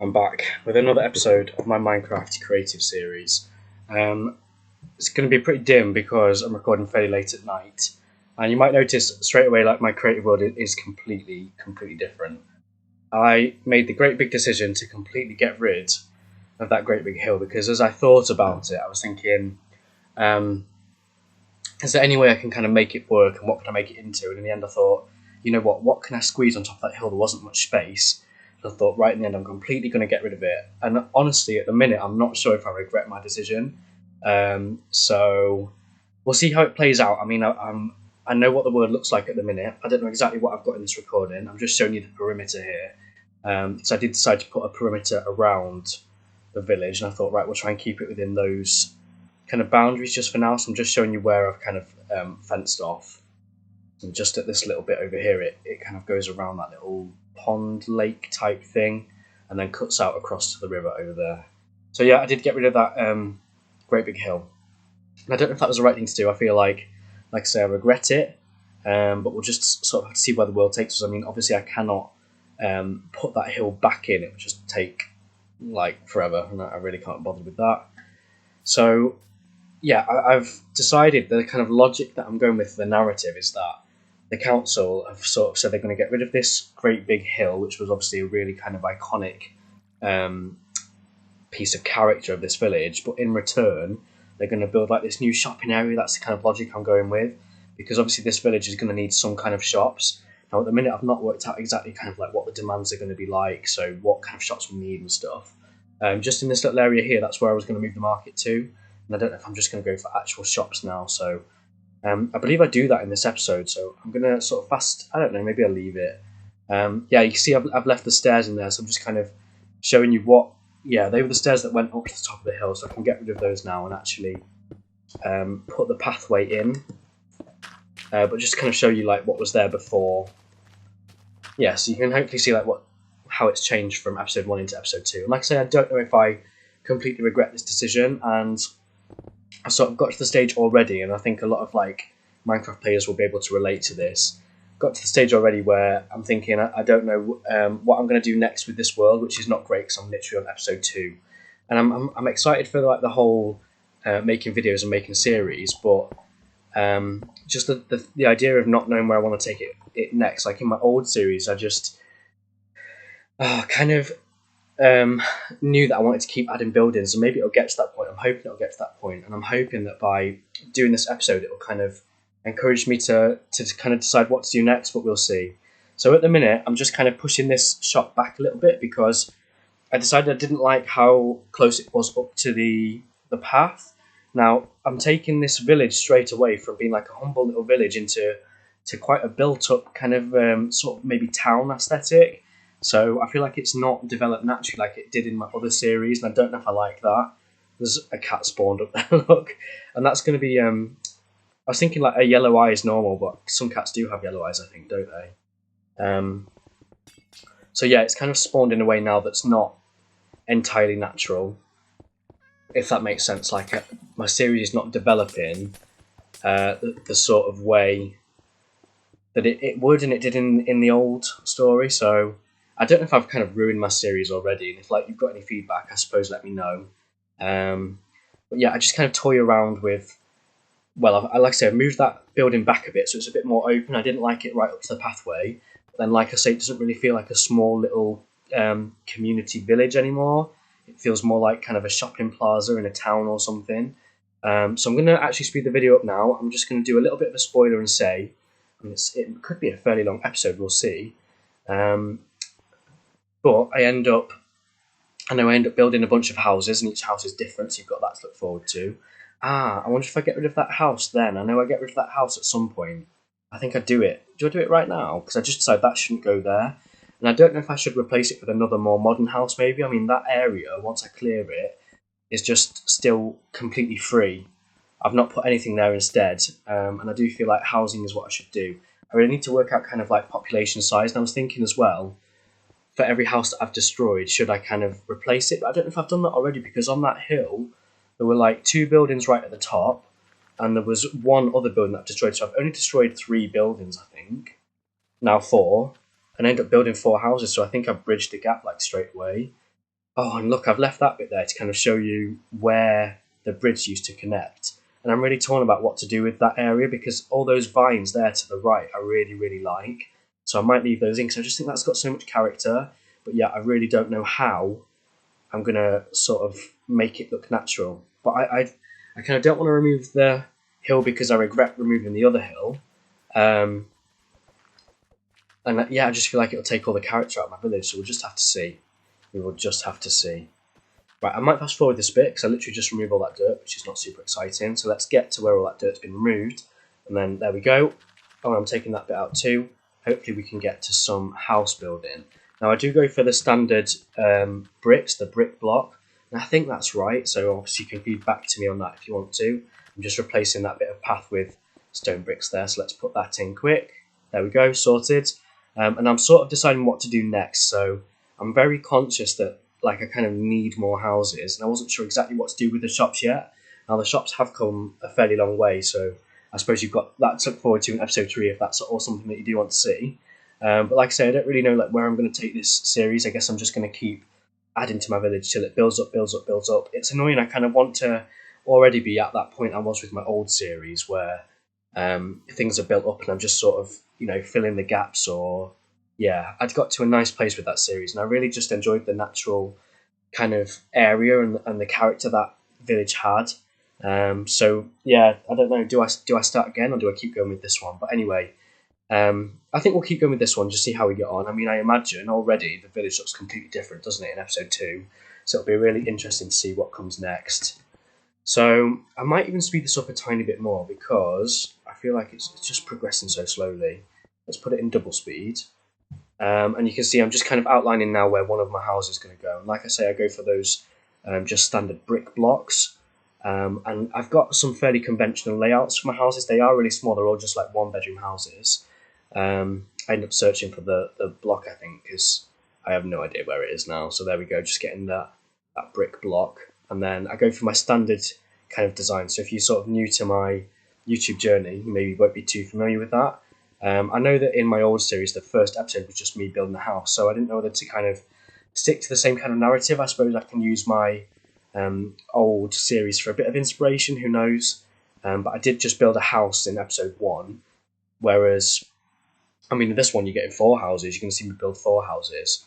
I'm back with another episode of my Minecraft creative series. It's going to be pretty dim because I'm recording fairly late at night, and you might notice straight away like my creative world is completely different. I made the great big decision to completely get rid of that great big hill because as I thought about it, I was thinking, um, is there any way I can kind of make it work and what can I make it into? And in the end, I thought, you know what can I squeeze on top of that hill? There wasn't much space. So I thought, right in the end, I'm completely going to get rid of it. And honestly, at the minute, I'm not sure if I regret my decision. So we'll see how it plays out. I mean, I know what the world looks like at the minute. I don't know exactly what I've got in this recording. I'm just showing you the perimeter here. So I did decide to put a perimeter around the village, and I thought, right, we'll try and keep it within those kind of boundaries just for now. So I'm just showing you where I've kind of fenced off. And just at this little bit over here, it kind of goes around that little pond lake type thing and then cuts out across to the river over there. So yeah, I did get rid of that great big hill. And I don't know if that was the right thing to do. I feel like I say, I regret it. But we'll just sort of have to see where the world takes us. I mean, obviously I cannot put that hill back in. It would just take like forever, and I really can't bother with that. So yeah, I've decided the kind of logic that I'm going with for the narrative is that the council have sort of said they're going to get rid of this great big hill, which was obviously a really kind of iconic um, piece of character of this village, but in return, they're going to build like this new shopping area. That's the kind of logic I'm going with, because obviously this village is going to need some kind of shops. Now, at the minute, I've not worked out exactly kind of like what the demands are going to be like, so what kind of shops we need and stuff. Just in this little area here, that's where I was going to move the market to, and I don't know if I'm just going to go for actual shops now. So I believe I do that in this episode, so I'm going to sort of I don't know, maybe I'll leave it. Yeah, you can see I've left the stairs in there, so I'm just kind of showing you what. Yeah, they were the stairs that went up to the top of the hill, so I can get rid of those now and actually put the pathway in. But just kind of show you like what was there before. Yeah, so you can hopefully see like how it's changed from episode 1 into episode 2. And like I say, I don't know if I completely regret this decision, and I sort of got to the stage already, and I think a lot of like Minecraft players will be able to relate to this. Got to the stage already where I'm thinking I don't know what I'm going to do next with this world, which is not great because I'm literally on episode 2, and I'm excited for like the whole making videos and making series, but just the idea of not knowing where I want to take it next. Like in my old series, I just kind of knew that I wanted to keep adding buildings, and maybe it'll get to that point. I'm hoping it'll get to that point, and I'm hoping that by doing this episode, it will kind of encourage me to kind of decide what to do next. But we'll see. So at the minute, I'm just kind of pushing this shot back a little bit because I decided I didn't like how close it was up to the path. Now I'm taking this village straight away from being like a humble little village into quite a built up kind of sort of maybe town aesthetic. So I feel like it's not developed naturally like it did in my other series, and I don't know if I like that. There's a cat spawned up there, look, and that's going to be. I was thinking like a yellow eye is normal, but some cats do have yellow eyes, I think, don't they? So yeah, it's kind of spawned in a way now that's not entirely natural, if that makes sense. Like my series is not developing the sort of way that it would and it did in the old story. So I don't know if I've kind of ruined my series already, and if like you've got any feedback, I suppose let me know. But yeah, I just kind of toy around with. Well, like I say, I moved that building back a bit, so it's a bit more open. I didn't like it right up to the pathway. But then, like I say, it doesn't really feel like a small little community village anymore. It feels more like kind of a shopping plaza in a town or something. So I'm going to actually speed the video up now. I'm just going to do a little bit of a spoiler and say, it could be a fairly long episode, we'll see. But I end up building a bunch of houses, and each house is different, so you've got that to look forward to. I wonder if I get rid of that house then. I know I get rid of that house at some point. I think I'd do it. Do I do it right now? Because I just decided that shouldn't go there. And I don't know if I should replace it with another more modern house maybe. I mean, that area, once I clear it, is just still completely free. I've not put anything there instead. And I do feel like housing is what I should do. I really need to work out kind of like population size. And I was thinking as well, for every house that I've destroyed, should I kind of replace it? But I don't know if I've done that already, because on that hill, there were like 2 buildings right at the top, and there was one other building that I've destroyed. So I've only destroyed 3 buildings, I think. Now 4, and I ended up building 4 houses. So I think I've bridged the gap like straight away. Oh, and look, I've left that bit there to kind of show you where the bridge used to connect. And I'm really torn about what to do with that area because all those vines there to the right I really, really like. So I might leave those in because I just think that's got so much character. But yeah, I really don't know how I'm going to sort of make it look natural. But I kind of don't want to remove the hill because I regret removing the other hill. Um, and yeah, I just feel like it'll take all the character out of my village. So we'll just have to see. We will just have to see. Right, I might fast forward this bit because I literally just removed all that dirt, which is not super exciting. So let's get to where all that dirt's been removed. And then there we go. Oh, I'm taking that bit out too. Hopefully we can get to some house building. Now I do go for the standard bricks, the brick block. And I think that's right. So obviously you can feed back to me on that if you want to. I'm just replacing that bit of path with stone bricks there. So let's put that in quick. There we go, sorted. And I'm sort of deciding what to do next. So I'm very conscious that like I kind of need more houses, and I wasn't sure exactly what to do with the shops yet. Now the shops have come a fairly long way, so I suppose you've got that to look forward to in episode 3 if that's all something that you do want to see. But like I say, I don't really know like where I'm going to take this series. I guess I'm just going to keep adding to my village till it builds up, builds up, builds up. It's annoying. I kind of want to already be at that point I was with my old series where things are built up and I'm just sort of filling the gaps or yeah, I'd got to a nice place with that series, and I really just enjoyed the natural kind of area and the character that village had. So yeah, I don't know. Do I start again or do I keep going with this one? But anyway, I think we'll keep going with this one, just see how we get on. I mean, I imagine already the village looks completely different, doesn't it, in episode 2? So it'll be really interesting to see what comes next. So I might even speed this up a tiny bit more because I feel like it's just progressing so slowly. Let's put it in double speed. And you can see I'm just kind of outlining now where one of my houses is going to go. And like I say, I go for those just standard brick blocks. And I've got some fairly conventional layouts for my houses. They are really small. They're all just like 1-bedroom houses. I end up searching for the block, I think, because I have no idea where it is now. So there we go, just getting that brick block. And then I go for my standard kind of design. So if you're sort of new to my YouTube journey, you maybe won't be too familiar with that. I know that in my old series, the first episode was just me building a house, so I didn't know whether to kind of stick to the same kind of narrative. I suppose I can use my old series for a bit of inspiration, who knows? But I did just build a house in episode 1, whereas, I mean, in this one you're getting 4 houses. You're going to see me build 4 houses.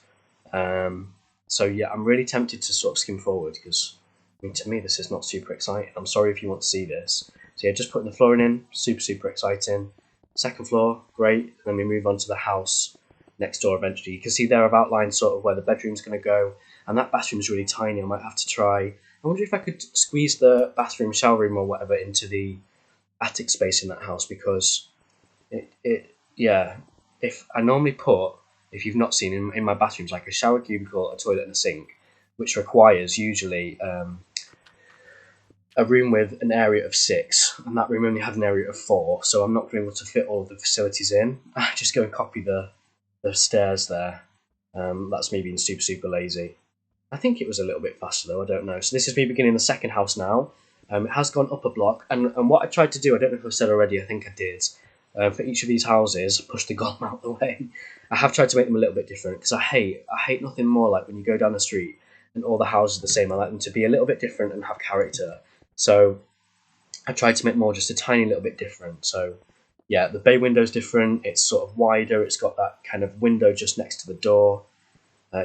So yeah, I'm really tempted to sort of skim forward because, I mean, to me this is not super exciting. I'm sorry if you want to see this. So yeah, just putting the flooring in, super exciting. Second floor, great. And then we move on to the house next door eventually. You can see there I've outlined sort of where the bedroom's going to go. And that bathroom's really tiny. I might have to try. I wonder if I could squeeze the bathroom, shower room or whatever into the attic space in that house because yeah. If I normally put, if you've not seen in my bathrooms, like a shower cubicle, a toilet and a sink, which requires usually a room with an area of 6, and that room only had an area of 4, so I'm not going to be able to fit all of the facilities in. I just go and copy the stairs there. That's me being super lazy. I think it was a little bit faster though, I don't know. So this is me beginning the second house now. It has gone up a block, and what I tried to do, I don't know if I've said already, I think I did, for each of these houses, push the golem out the way. I have tried to make them a little bit different, because I hate nothing more like when you go down the street and all the houses are the same. I like them to be a little bit different and have character. So I tried to make more just a tiny little bit different. So yeah, the bay window's different. It's sort of wider. It's got that kind of window just next to the door.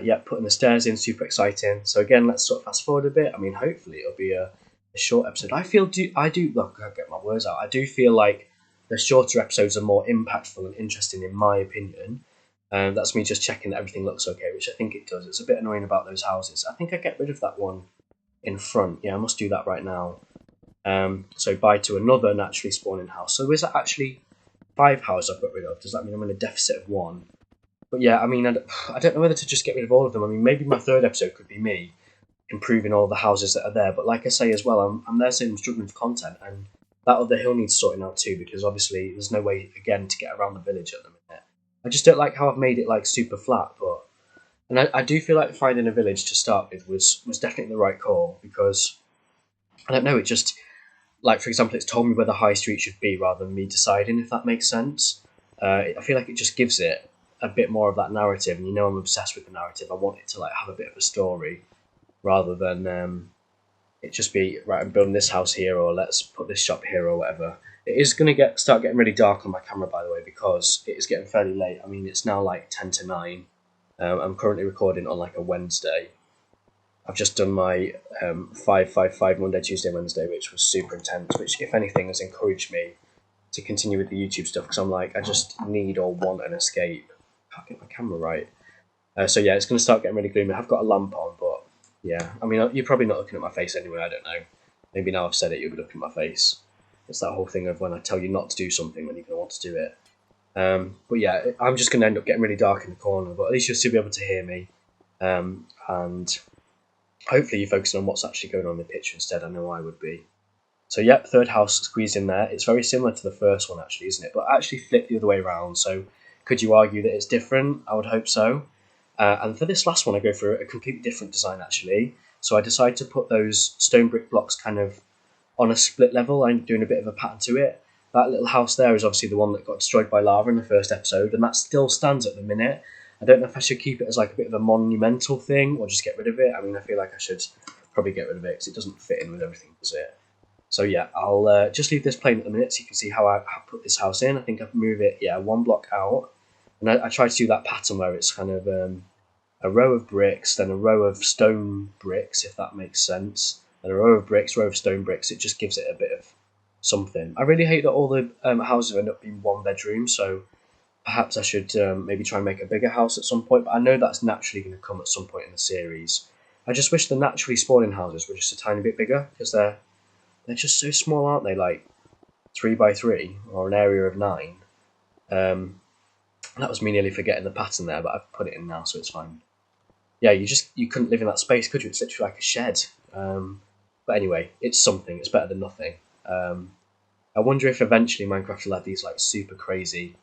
Yeah, putting the stairs in, super exciting. So again, let's sort of fast forward a bit. I mean, hopefully it'll be a short episode. I do look, I can't get my words out. I do feel like the shorter episodes are more impactful and interesting in my opinion. That's me just checking that everything looks okay, which I think it does. It's a bit annoying about those houses. I think I get rid of that one in front. Yeah, I must do that right now. So buy to another naturally spawning house. So is that actually 5 houses I've got rid of? Does that mean I'm in a deficit of 1? But yeah, I mean, I don't know whether to just get rid of all of them. I mean, maybe my third episode could be me improving all the houses that are there. But like I say as well, I'm there saying I'm struggling for content, and that other hill needs sorting out too, because obviously there's no way, again, to get around the village at the minute. I just don't like how I've made it like super flat, but... And I do feel like finding a village to start with was definitely the right call, because, I don't know, it just... Like, for example, it's told me where the high street should be rather than me deciding, if that makes sense. I feel like it just gives it a bit more of that narrative, and I'm obsessed with the narrative. I want it to like have a bit of a story. rather than it just be, right, I'm building this house here, or let's put this shop here, or whatever. It is going to start getting really dark on my camera, by the way, because it is getting fairly late. I mean, it's now like 10 to 9. I'm currently recording on like a Wednesday. I've just done my 5-5-5 Monday, Tuesday, Wednesday, which was super intense, which, if anything, has encouraged me to continue with the YouTube stuff, because I'm like, I just need or want an escape. Can't get my camera right. So yeah, it's going to start getting really gloomy. I've got a lamp on, but yeah, I mean, you're probably not looking at my face anyway. I don't know. Maybe now I've said it, you'll be looking at my face. It's that whole thing of when I tell you not to do something, when you're going to want to do it. But yeah, I'm just going to end up getting really dark in the corner, but at least you'll still be able to hear me. And hopefully you're focusing on what's actually going on in the picture instead. I know I would be. So yeah, third house squeezed in there. It's very similar to the first one, actually, isn't it? But actually flipped the other way around. So could you argue that it's different? I would hope so. And for this last one, I go for a completely different design, actually. So I decided to put those stone brick blocks kind of on a split level. I'm doing a bit of a pattern to it. That little house there is obviously the one that got destroyed by lava in the first episode, and that still stands at the minute. I don't know if I should keep it as like a bit of a monumental thing or just get rid of it. I mean, I feel like I should probably get rid of it because it doesn't fit in with everything, does it? So yeah, I'll just leave this plain at the minute so you can see how I put this house in. I think I've moved it, yeah, one block out. And I try to do that pattern where it's kind of a row of bricks, then a row of stone bricks, if that makes sense, and a row of bricks, row of stone bricks. It just gives it a bit of something. I really hate that all the houses end up being one bedroom, so perhaps I should maybe try and make a bigger house at some point, but I know that's naturally going to come at some point in the series. I just wish the naturally spawning houses were just a tiny bit bigger, because they're just so small, aren't they? Like 3x3 or an area of 9. That was me nearly forgetting the pattern there, but I've put it in now, so it's fine. Yeah, you couldn't live in that space, could you? It's literally like a shed. But anyway, it's something. It's better than nothing. I wonder if eventually Minecraft will add these like super crazy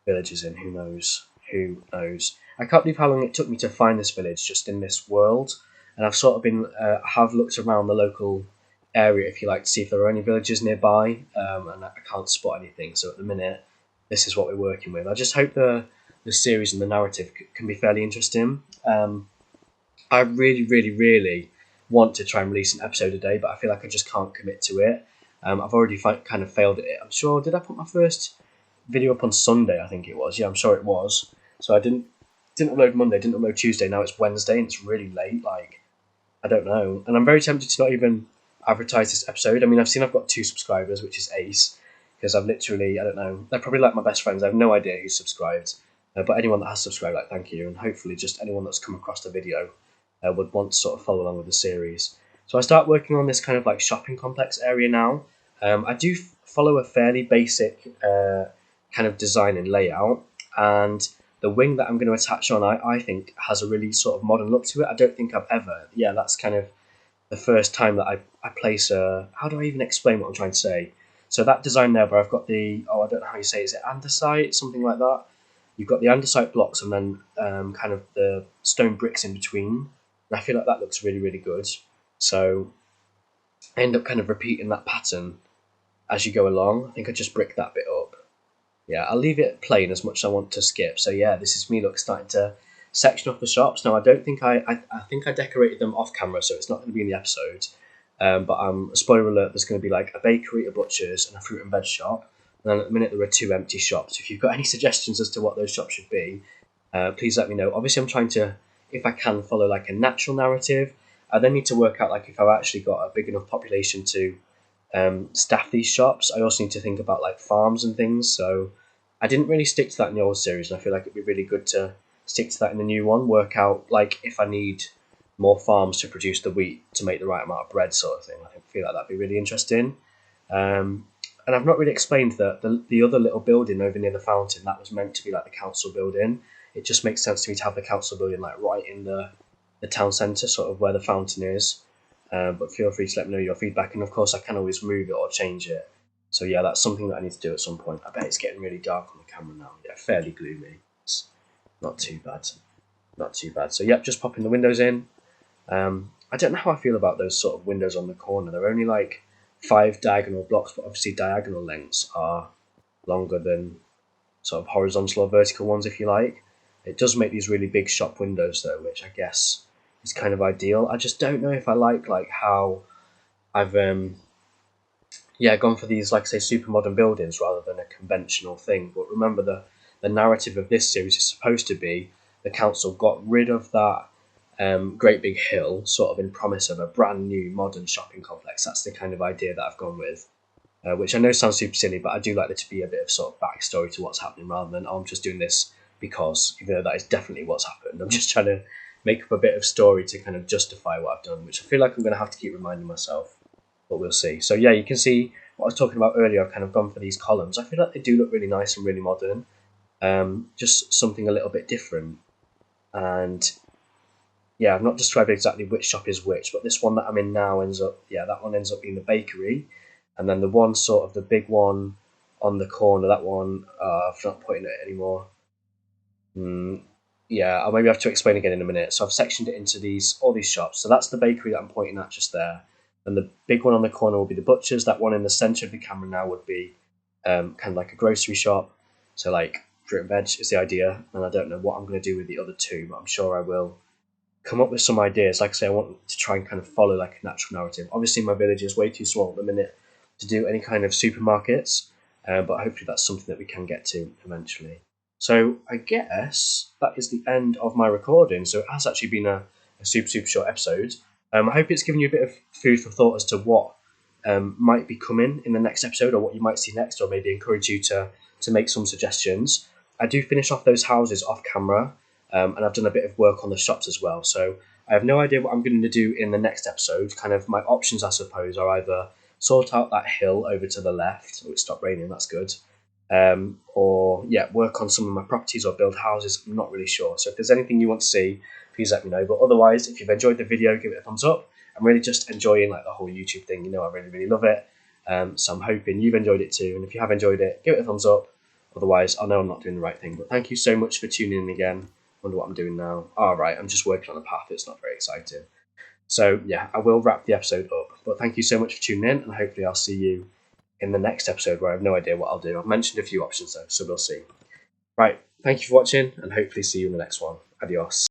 villages in. Who knows? Who knows? I can't believe how long it took me to find this village just in this world, and I've sort of been have looked around the local area, if you like, to see if there are any villages nearby, and I can't spot anything. So at the minute, this is what we're working with. I just hope the series and the narrative can be fairly interesting. I really, really, really want to try and release an episode a day, but I feel like I just can't commit to it. I've already kind of failed at it. I'm sure, did I put my first video up on Sunday? I think it was. Yeah, I'm sure it was. So I didn't upload Monday, didn't upload Tuesday. Now it's Wednesday and it's really late. Like, I don't know. And I'm very tempted to not even advertise this episode. I mean, I've got 2 subscribers, which is ace, because I've literally, I don't know, they're probably like my best friends. I have no idea who's subscribed. But anyone that has subscribed, like, thank you. And hopefully just anyone that's come across the video would want to sort of follow along with the series. So I start working on this kind of like shopping complex area now. I do follow a fairly basic kind of design and layout, and the wing that I'm going to attach on, I think, has a really sort of modern look to it. I don't think I've ever, yeah, that's kind of the first time that I place a, how do I even explain what I'm trying to say? So that design there where I've got the, I don't know how you say it, is it andesite, something like that? You've got the andesite blocks and then kind of the stone bricks in between. And I feel like that looks really, really good. So I end up kind of repeating that pattern as you go along. I think I just brick that bit up. Yeah, I'll leave it plain as much as I want to skip. So yeah, this is me starting to section off the shops. Now I don't think I think I decorated them off camera, so it's not going to be in the episode. But spoiler alert, there's going to be like a bakery, a butcher's, and a fruit and veg shop. And then at the minute there are 2 empty shops. If you've got any suggestions as to what those shops should be, please let me know. Obviously, I'm trying to, if I can, follow like a natural narrative. I then need to work out like if I've actually got a big enough population to staff these shops. I also need to think about like farms and things. So I didn't really stick to that in the old series, and I feel like it'd be really good to stick to that in the new one. Work out like if I need more farms to produce the wheat to make the right amount of bread, sort of thing. I feel like that'd be really interesting. And I've not really explained that the other little building over near the fountain, that was meant to be like the council building. It just makes sense to me to have the council building like right in the town centre, sort of where the fountain is. But feel free to let me know your feedback, and of course I can always move it or change it. So yeah, that's something that I need to do at some point. I bet it's getting really dark on the camera now. Yeah, fairly gloomy. It's not too bad. Not too bad. So yep, just popping the windows in. I don't know how I feel about those sort of windows on the corner. They're only like 5 diagonal blocks, but obviously diagonal lengths are longer than sort of horizontal or vertical ones, if you like. It does make these really big shop windows though, which I guess is kind of ideal. I just don't know if I like how I've gone for these, like I say, super modern buildings rather than a conventional thing. But remember, the narrative of this series is supposed to be the council got rid of that great big hill, sort of in promise of a brand new modern shopping complex. That's the kind of idea that I've gone with, which I know sounds super silly, but I do like there to be a bit of sort of backstory to what's happening rather than, oh, I'm just doing this because, even though that is definitely what's happened. I'm just trying to make up a bit of story to kind of justify what I've done, which I feel like I'm going to have to keep reminding myself, but we'll see. So yeah, you can see what I was talking about earlier. I've kind of gone for these columns. I feel like they do look really nice and really modern, just something a little bit different. And yeah, I've not described exactly which shop is which, but this one that I'm in now that one ends up being the bakery, and then the one sort of the big one on the corner, that one, I've not putting it anymore. Yeah, I'll maybe have to explain again in a minute. So I've sectioned it into all these shops. So that's the bakery that I'm pointing at just there. And the big one on the corner will be the butcher's. That one in the centre of the camera now would be kind of like a grocery shop. So like fruit and veg is the idea. And I don't know what I'm going to do with the other two, but I'm sure I will come up with some ideas. Like I say, I want to try and kind of follow like a natural narrative. Obviously, my village is way too small at the minute to do any kind of supermarkets, but hopefully that's something that we can get to eventually. So I guess that is the end of my recording. So it has actually been a super short episode. I hope it's given you a bit of food for thought as to what might be coming in the next episode, or what you might see next, or maybe encourage you to make some suggestions. I do finish off those houses off camera. And I've done a bit of work on the shops as well. So I have no idea what I'm going to do in the next episode. Kind of my options, I suppose, are either sort out that hill over to the left. Oh, it stopped raining, that's good. Or work on some of my properties or build houses. I'm not really sure. So if there's anything you want to see, please let me know. But otherwise, if you've enjoyed the video, give it a thumbs up. I'm really just enjoying like the whole YouTube thing. I really love it. So I'm hoping you've enjoyed it too. And if you have enjoyed it, give it a thumbs up. Otherwise, I know I'm not doing the right thing. But thank you so much for tuning in again. Wonder what I'm doing now. Right, I'm just working on a path. It's not very exciting. So yeah, I will wrap the episode up. But thank you so much for tuning in, and hopefully I'll see you in the next episode, where I have no idea what I'll do. I've mentioned a few options though, so we'll see. Right, thank you for watching, and hopefully see you in the next one. Adios.